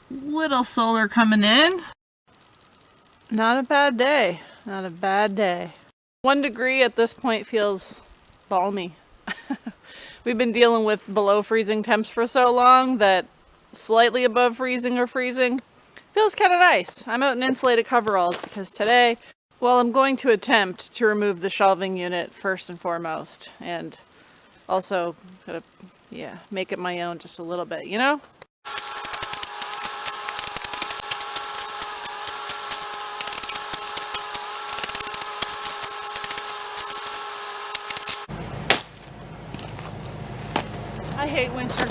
Little solar coming in. Not a bad day. Not a bad day. 1 degree at this point feels balmy. We've been dealing with below freezing temps for so long that slightly above freezing or freezing feels kind of nice. I'm out in insulated coveralls because today, well, I'm going to attempt to remove the shelving unit first and foremost, and also gonna, make it my own just a little bit, you know? I hate winter.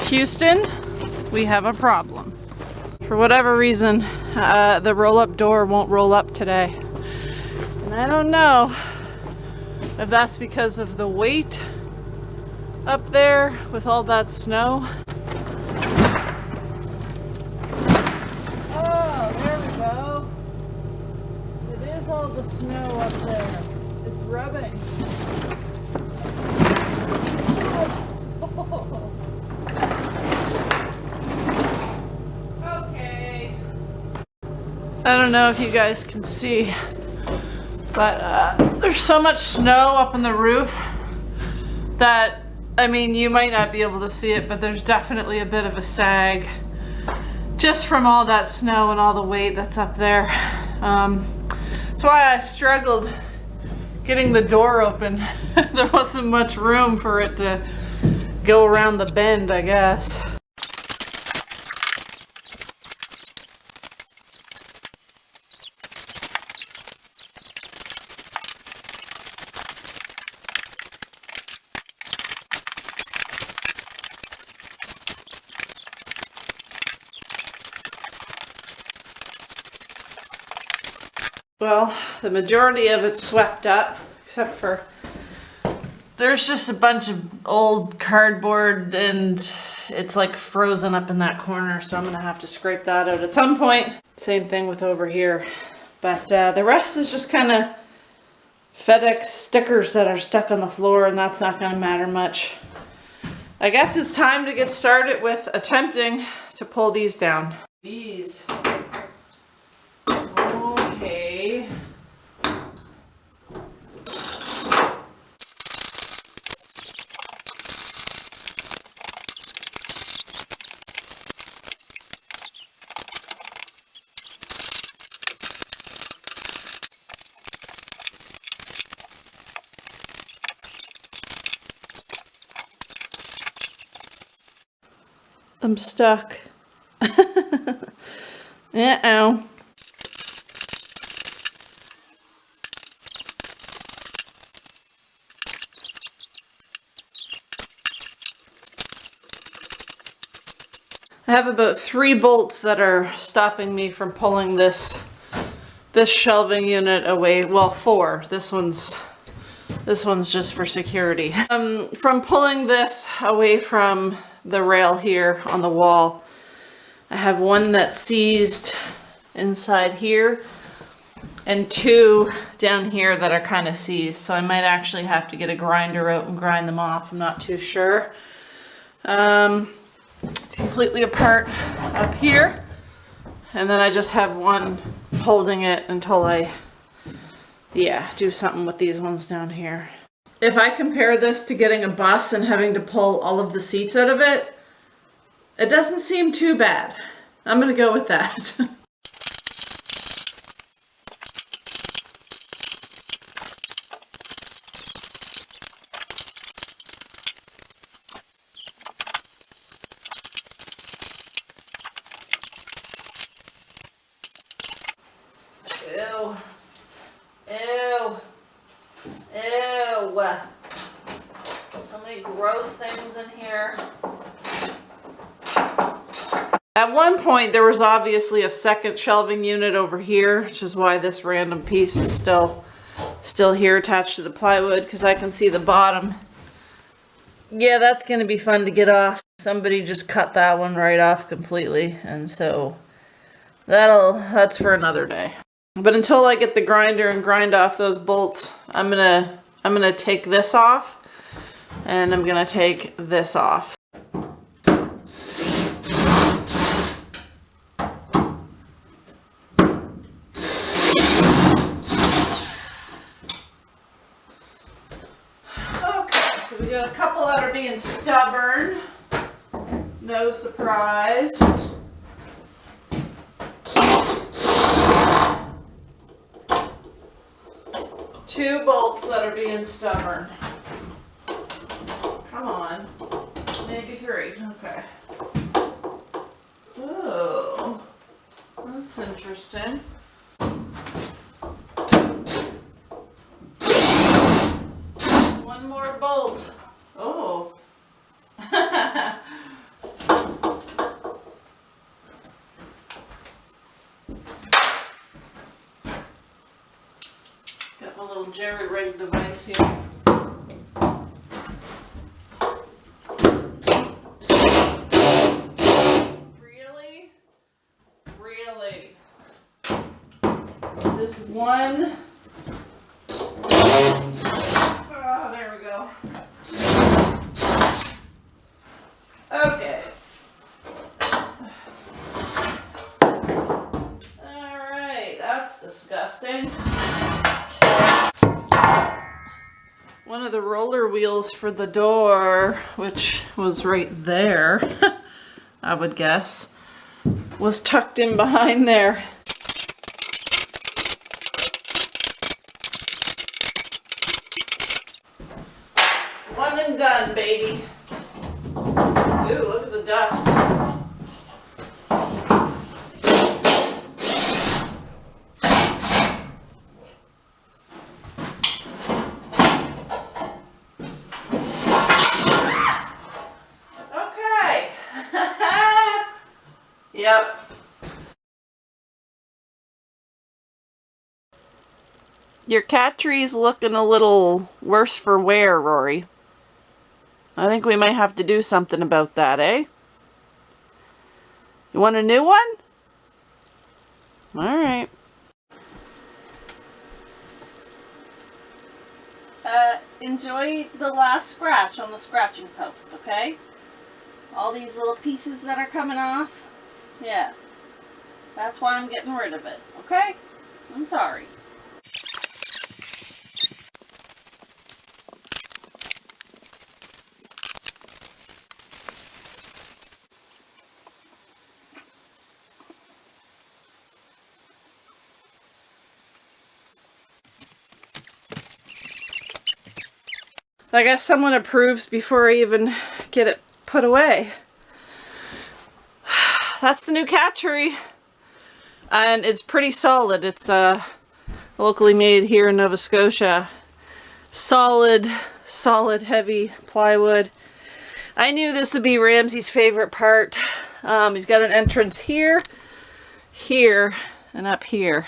Houston, we have a problem. For whatever reason, the roll-up door won't roll up today. And I don't know if that's because of the weight up there with all that snow. Oh, there we go. It is all the snow up there. It's rubbing. Oh. I don't know if you guys can see, but there's so much snow up on the roof that, I mean, you might not be able to see it, but there's definitely a bit of a sag just from all that snow and all the weight that's up there. That's why I struggled getting the door open. There wasn't much room for it to go around the bend, I guess. Well, the majority of it's swept up, except for there's just a bunch of old cardboard and it's like frozen up in that corner, so I'm gonna have to scrape that out at some point. Same thing with over here. But the rest is just kind of FedEx stickers that are stuck on the floor, and that's not gonna matter much. I guess it's time to get started with attempting to pull these down. These. Okay. I'm stuck. Uh-oh. I have about 3 bolts that are stopping me from pulling this shelving unit away. Well, 4. This one's just for security. From pulling this away from the rail here on the wall. I have one that's seized inside here and 2 down here that are kind of seized, so I might actually have to get a grinder out and grind them off. I'm not too sure. It's completely apart up here, and then I just have one holding it until I do something with these ones down here. If I compare this to getting a bus and having to pull all of the seats out of it, it doesn't seem too bad. I'm gonna go with that. Ew. Ew. Ew. So many gross things in here. At one point, there was obviously a second shelving unit over here, which is why this random piece is still here attached to the plywood, because I can see the bottom. Yeah, that's going to be fun to get off. Somebody just cut that one right off completely, and so that's for another day. But until I get the grinder and grind off those bolts, I'm gonna take this off, and I'm gonna take this off. Okay, so we got a couple that are being stubborn. No surprise. Two bolts that are being stubborn. Come on. Maybe three. Okay. Oh, that's interesting. One more bolt. Oh. Got my little jerry-rig device here. Really? This one. Oh, there we go. Okay. Alright, that's disgusting. One of the roller wheels for the door, which was right there, I would guess, was tucked in behind there. One and done, baby. Ooh, look at the dust. Okay. Yep. Your cat tree's looking a little worse for wear, Rory. I think we might have to do something about that, eh? You want a new one? Alright. Enjoy the last scratch on the scratching post, okay? All these little pieces that are coming off. Yeah. That's why I'm getting rid of it, okay? I'm sorry. I guess someone approves before I even get it put away. That's the new cat tree. And it's pretty solid. It's locally made here in Nova Scotia. Solid, heavy plywood. I knew this would be Ramsey's favorite part. He's got an entrance here, here, and up here.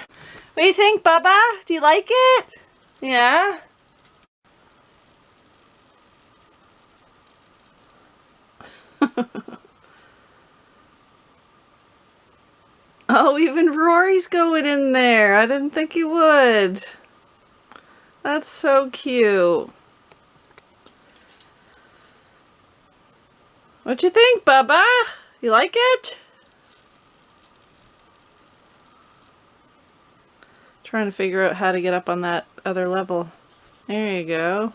What do you think, Bubba? Do you like it? Yeah? Oh, even Rory's going in there. I didn't think he would. That's so cute. What you think, Bubba? You like it? Trying to figure out how to get up on that other level. There you go.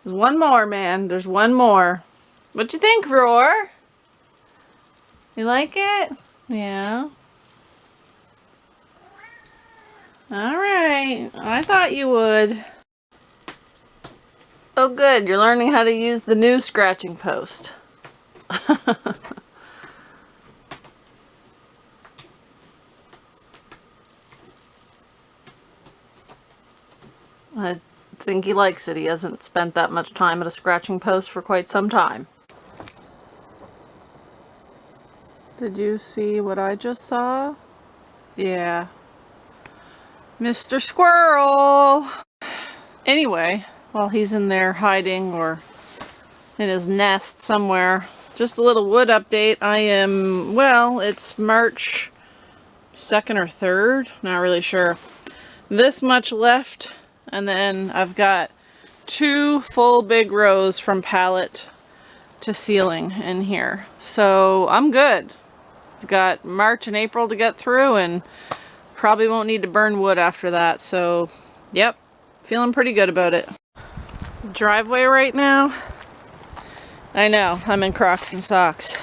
There's one more, man. There's one more. What you think, Roar? You like it? Yeah. Alright. I thought you would. Oh good, you're learning how to use the new scratching post. I think he likes it. He hasn't spent that much time at a scratching post for quite some time. Did you see what I just saw? Yeah. Mr. Squirrel! Anyway, while he's in there hiding or in his nest somewhere, just a little wood update. I am, well, it's March 2nd or 3rd, not really sure. This much left, and then I've got 2 full big rows from pallet to ceiling in here. So I'm good. I've got March and April to get through, and probably won't need to burn wood after that. So, yep, feeling pretty good about it. Driveway right now. I know, I'm in Crocs and socks.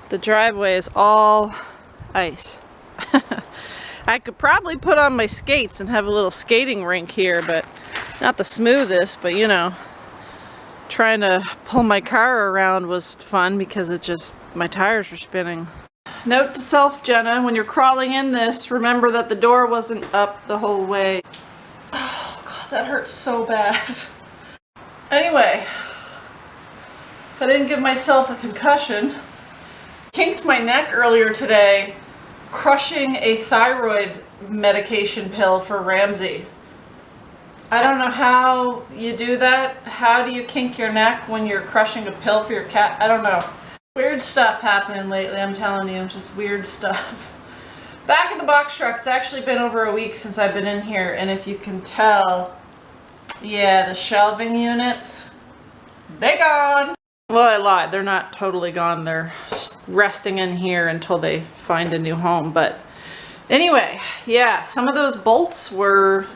The driveway is all ice. I could probably put on my skates and have a little skating rink here, but not the smoothest, but you know, trying to pull my car around was fun because it just, my tires were spinning. Note to self, Jenna, when you're crawling in this, remember that the door wasn't up the whole way. Oh God, that hurts so bad. Anyway, I didn't give myself a concussion. Kinked my neck earlier today, crushing a thyroid medication pill for Ramsey. I don't know how you do that. How do you kink your neck when you're crushing a pill for your cat? I don't know. Weird stuff happening lately, I'm telling you. Just weird stuff. Back in the box truck, it's actually been over a week since I've been in here, and if you can tell, yeah, the shelving units, they gone. Well, I lied. They're not totally gone. They're just resting in here until they find a new home. But anyway, yeah, some of those bolts were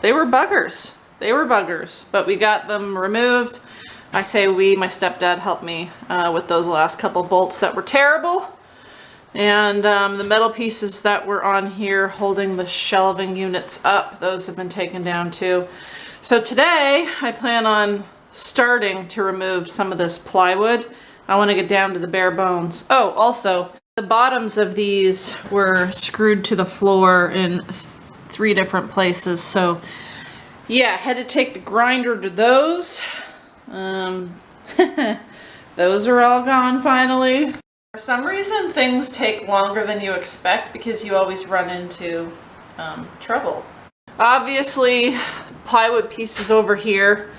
buggers. They were buggers, but we got them removed. I say we, my stepdad helped me with those last couple bolts that were terrible. And the metal pieces that were on here holding the shelving units up, those have been taken down too. So today I plan on starting to remove some of this plywood. I want to get down to the bare bones. Oh, also, the bottoms of these were screwed to the floor in 3 different places. So yeah, I had to take the grinder to those. Those are all gone finally. For some reason, things take longer than you expect because you always run into trouble. Obviously, plywood pieces over here.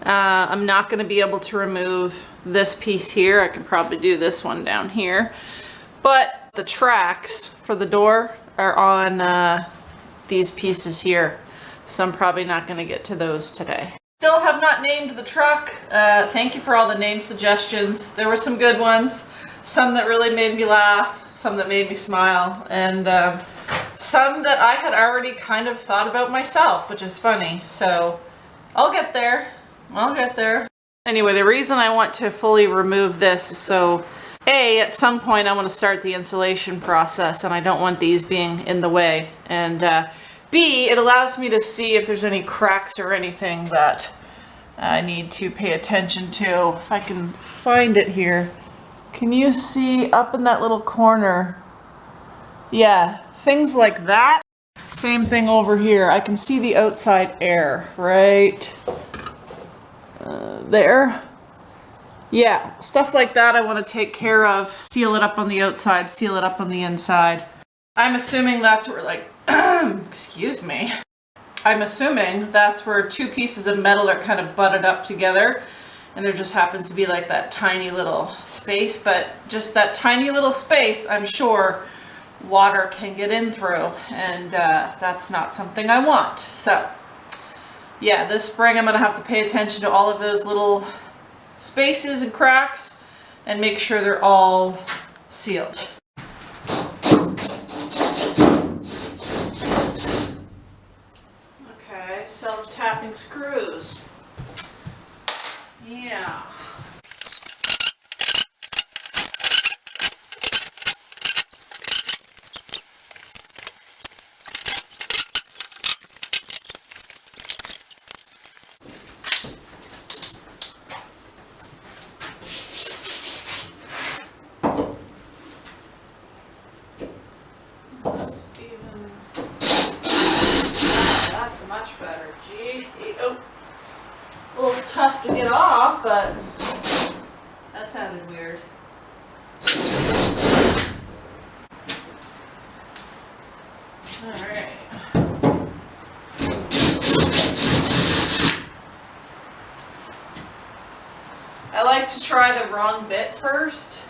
I'm not going to be able to remove this piece here. I can probably do this one down here. But the tracks for the door are on these pieces here. So I'm probably not going to get to those today. Still have not named the truck. Thank you for all the name suggestions. There were some good ones. Some that really made me laugh. Some that made me smile. And some that I had already kind of thought about myself, which is funny. So I'll get there. I'll get there. Anyway, the reason I want to fully remove this is so, A, at some point I want to start the insulation process and I don't want these being in the way. And B, it allows me to see if there's any cracks or anything that I need to pay attention to. If I can find it here. Can you see up in that little corner? Yeah, things like that. Same thing over here. I can see the outside air, right? There. Yeah, stuff like that I want to take care of. Seal it up on the outside, seal it up on the inside. I'm assuming that's where, like, excuse me. I'm assuming that's where 2 pieces of metal are kind of butted up together. And there just happens to be like that tiny little space, but just that tiny little space, I'm sure water can get in through, and that's not something I want. So yeah, this spring I'm going to have to pay attention to all of those little spaces and cracks and make sure they're all sealed. Okay, self-tapping screws. Yeah. That's much better. Gee. Oh. A little tough to get off, but that sounded weird. Alright. I like to try the wrong bit first.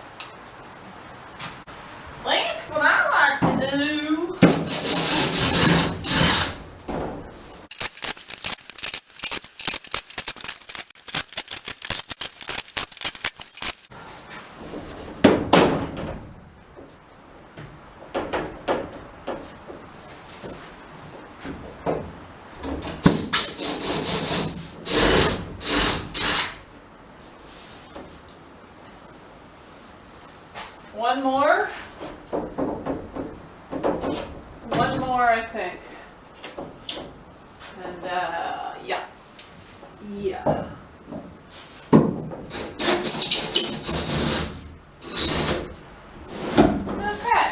That's what I like to do. One more. One more, I think. And, yeah. Yeah. Okay.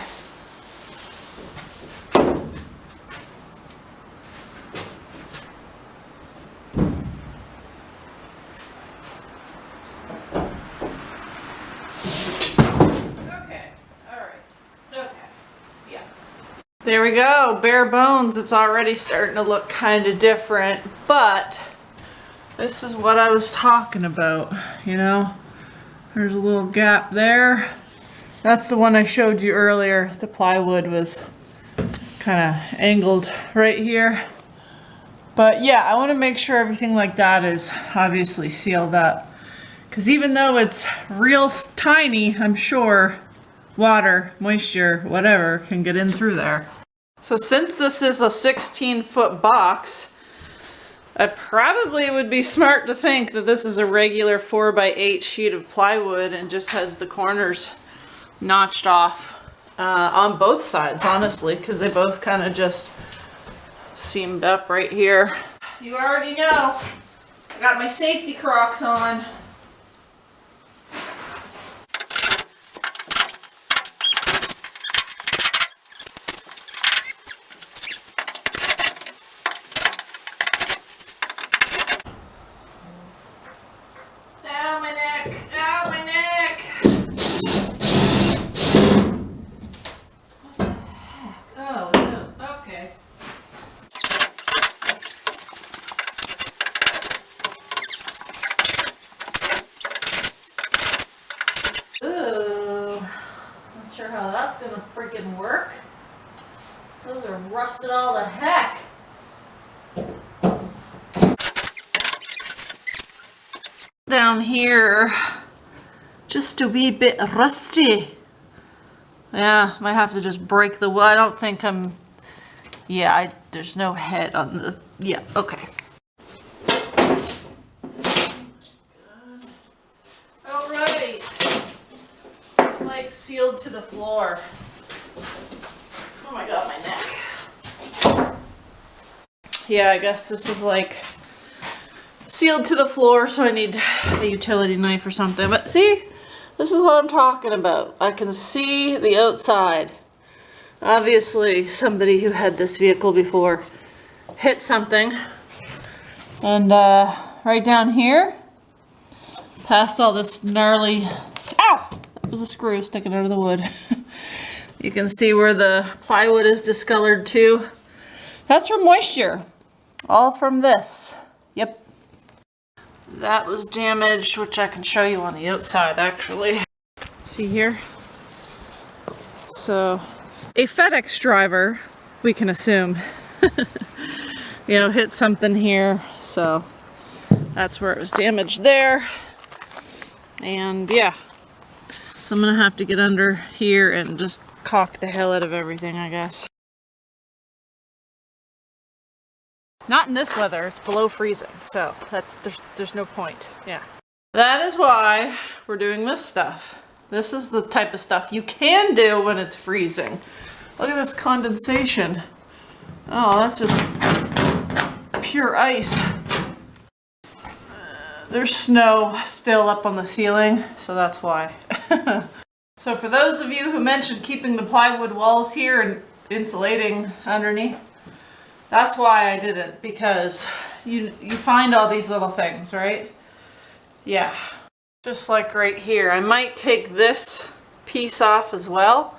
There we go, bare bones. It's already starting to look kind of different, but this is what I was talking about, you know? There's a little gap there. That's the one I showed you earlier. The plywood was kind of angled right here. But yeah, I want to make sure everything like that is obviously sealed up. Because even though it's real tiny, I'm sure water, moisture, whatever can get in through there. So since this is a 16-foot box, I probably would be smart to think that this is a regular 4x8 sheet of plywood and just has the corners notched off on both sides, honestly, because they both kind of just seamed up right here. You already know, I got my safety Crocs on. How that's gonna freaking work. Those are rusted all the heck. Down here, just a wee bit rusty. Yeah, might have to just break the wood. I don't think I'm, yeah, there's no head on the, yeah, okay. Alrighty. It's like sealed to the floor. Oh my god, my neck. Yeah, I guess this is like sealed to the floor, so I need a utility knife or something. But see, this is what I'm talking about. I can see the outside. Obviously, somebody who had this vehicle before hit something. And right down here, past all this gnarly, ow! That was a screw sticking out of the wood. You can see where the plywood is discolored too. That's from moisture. All from this. Yep. That was damaged, which I can show you on the outside actually. See here? So, a FedEx driver, we can assume, you know, hit something here. So, that's where it was damaged there. And yeah. So I'm gonna have to get under here and just caulk the hell out of everything, I guess. Not in this weather, it's below freezing, so there's no point, yeah. That is why we're doing this stuff. This is the type of stuff you can do when it's freezing. Look at this condensation. Oh, that's just pure ice. There's snow still up on the ceiling, so that's why. So for those of you who mentioned keeping the plywood walls here and insulating underneath, that's why I did it, because you find all these little things, right? Yeah, just like right here. I might take this piece off as well.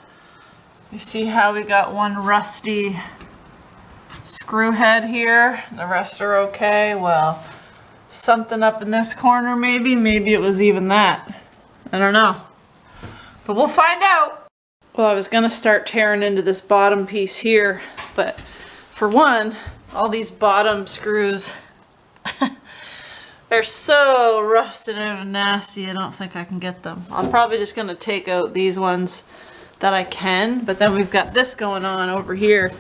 You see how we got one rusty screw head here. The rest are okay. Well, something up in this corner maybe. Maybe it was even that. I don't know. But we'll find out. Well, I was gonna start tearing into this bottom piece here, but for one, all these bottom screws, they're so rusted out and nasty, I don't think I can get them. I'm probably just gonna take out these ones that I can, but then we've got this going on over here.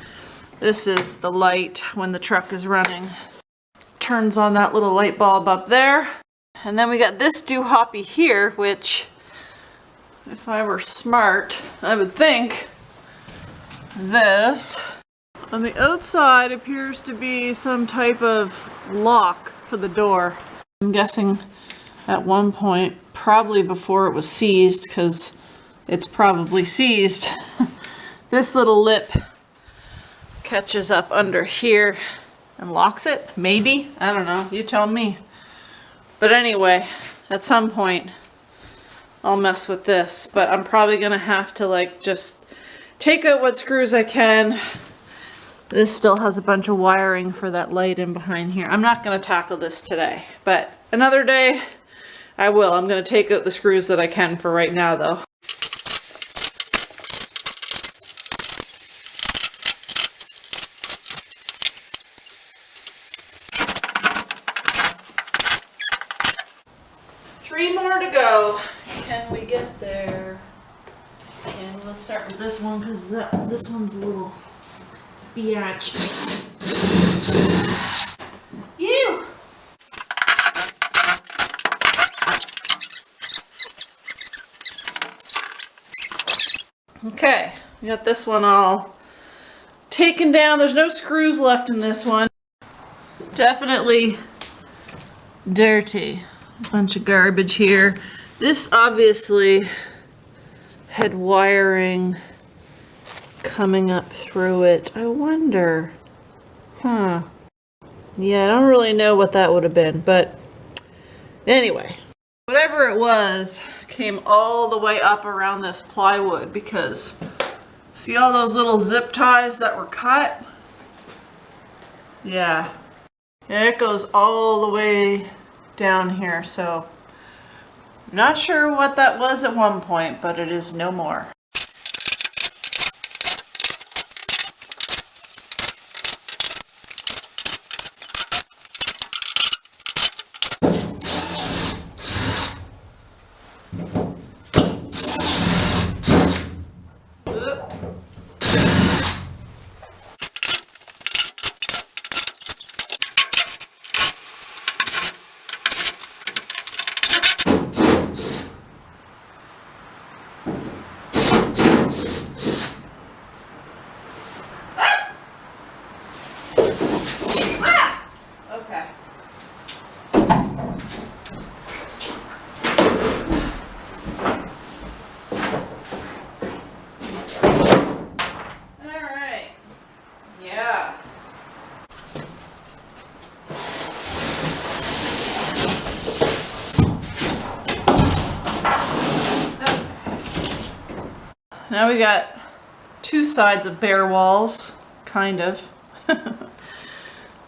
This is the light when the truck is running. Turns on that little light bulb up there. And then we got this doohickey here, which, if I were smart, I would think this on the outside appears to be some type of lock for the door. I'm guessing at one point, probably before it was seized, because it's probably seized, this little lip catches up under here and locks it, maybe? I don't know, you tell me. But anyway, at some point, I'll mess with this, but I'm probably gonna have to like just take out what screws I can. This still has a bunch of wiring for that light in behind here. I'm not gonna tackle this today, but another day I will. I'm gonna take out the screws that I can for right now though. Three more to go. Can we get there? And let's start with this one because this one's a little biatch. You! Okay, we got this one all taken down. There's no screws left in this one. Definitely dirty. A bunch of garbage here. This obviously had wiring coming up through it. I wonder. Huh. Yeah, I don't really know what that would have been, but anyway. Whatever it was came all the way up around this plywood because see all those little zip ties that were cut? Yeah. It goes all the way down here, so I'm not sure what that was at one point, but it is no more. Now we got two sides of bare walls, kind of.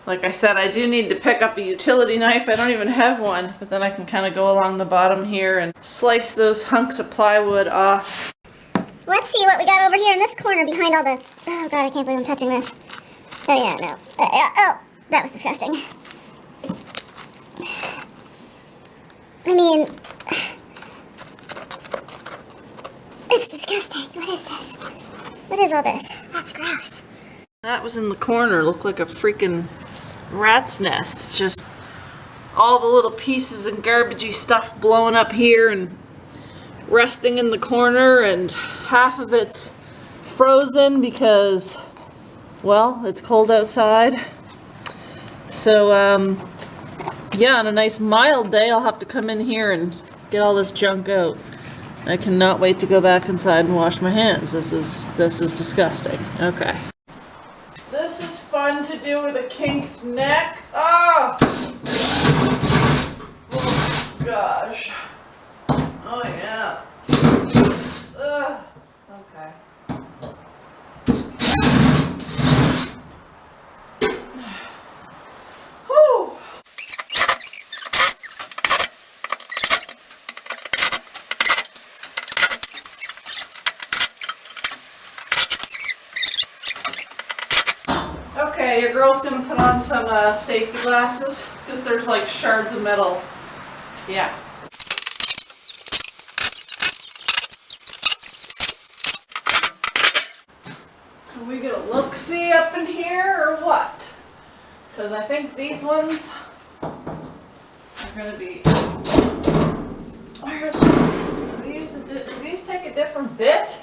Like I said, I do need to pick up a utility knife. I don't even have one, but then I can kind of go along the bottom here and slice those hunks of plywood off. Let's see what we got over here in this corner behind all the... Oh god, I can't believe I'm touching this. Oh yeah, no. Oh, that was disgusting. I mean... It's disgusting. What is this? What is all this? That's gross. That was in the corner. Looked like a freaking rat's nest. It's just all the little pieces and garbagey stuff blowing up here and resting in the corner, and half of it's frozen because, well, it's cold outside. So, yeah, on a nice mild day, I'll have to come in here and get all this junk out. I cannot wait to go back inside and wash my hands. This is disgusting. Okay. This is fun to do with a kinked neck. Oh! Oh gosh. Oh yeah. Ugh. Okay. Okay, your girl's gonna put on some safety glasses because there's like shards of metal. Yeah. Can we get a look-see up in here or what? Because I think these ones are gonna be. Why are these? Do these take a different bit?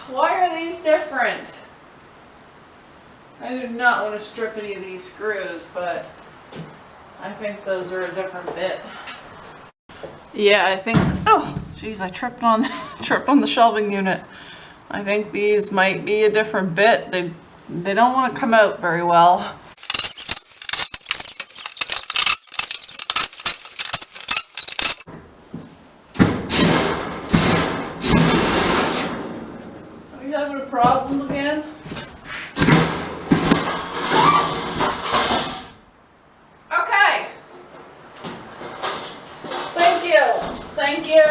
Why are these different? I do not want to strip any of these screws, but I think those are a different bit. Yeah, I think. Oh, geez, I tripped on the shelving unit. I think these might be a different bit. They don't want to come out very well. Are you having a problem again? Okay. Thank you. Thank you.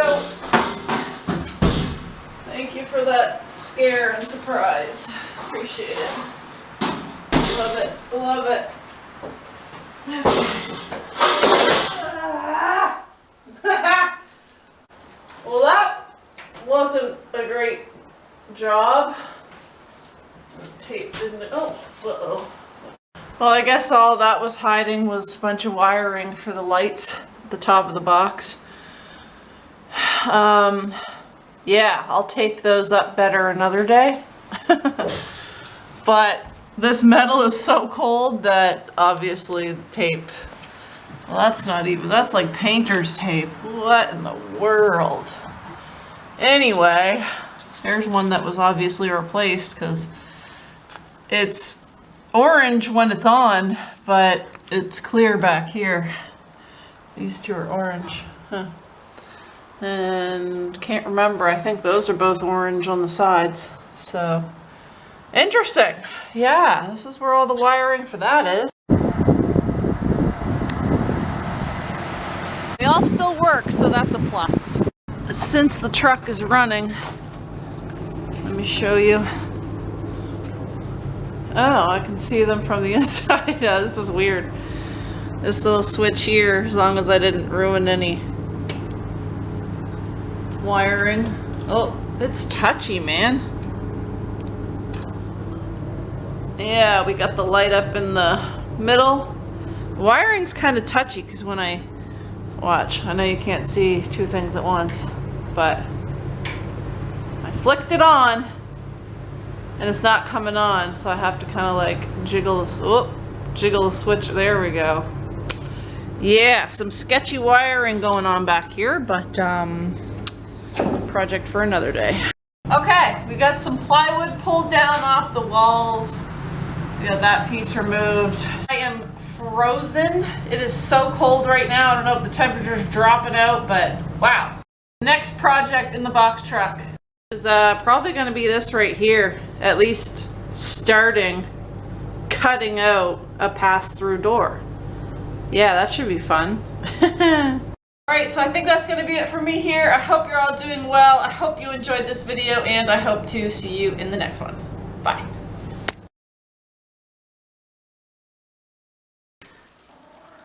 Thank you for that scare and surprise. Appreciate it. Love it. Love it. Well, that wasn't a great job. Tape didn't. Oh, uh-oh. Well, I guess all that was hiding was a bunch of wiring for the lights at the top of the box. Yeah, I'll tape those up better another day. But this metal is so cold that obviously the tape, well, that's not even, that's like painter's tape. What in the world? Anyway, there's one that was obviously replaced because it's orange when it's on, but it's clear back here. These two are orange. Huh. And can't remember, I think those are both orange on the sides. So, interesting. Yeah, this is where all the wiring for that is. They all still work, so that's a plus. Since the truck is running, let me show you. Oh, I can see them from the inside. Yeah, this is weird. This little switch here, as long as I didn't ruin any wiring. Oh, it's touchy, man. Yeah, we got the light up in the middle. The wiring's kind of touchy because when I watch, I know you can't see two things at once, but I flicked it on and it's not coming on, so I have to kind of like jiggle the switch. There we go. Yeah, some sketchy wiring going on back here, but project for another day. Okay, we got some plywood pulled down off the walls. We got that piece removed. I am frozen. It is so cold right now. I don't know if the temperature's dropping out, but wow. Next project in the box truck is probably going to be this right here. At least starting cutting out a pass-through door. Yeah, that should be fun. Alright, so I think that's going to be it for me here. I hope you're all doing well. I hope you enjoyed this video, and I hope to see you in the next one. Bye.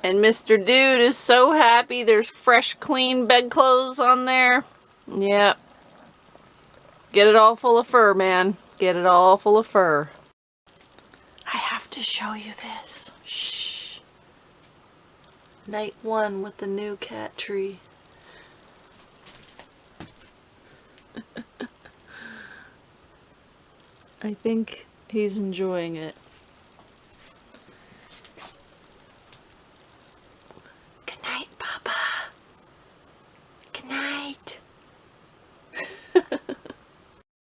And Mr. Dude is so happy there's fresh, clean bedclothes on there. Yep. Get it all full of fur, man. Get it all full of fur. I have to show you this. Shh. Night one with the new cat tree. I think he's enjoying it.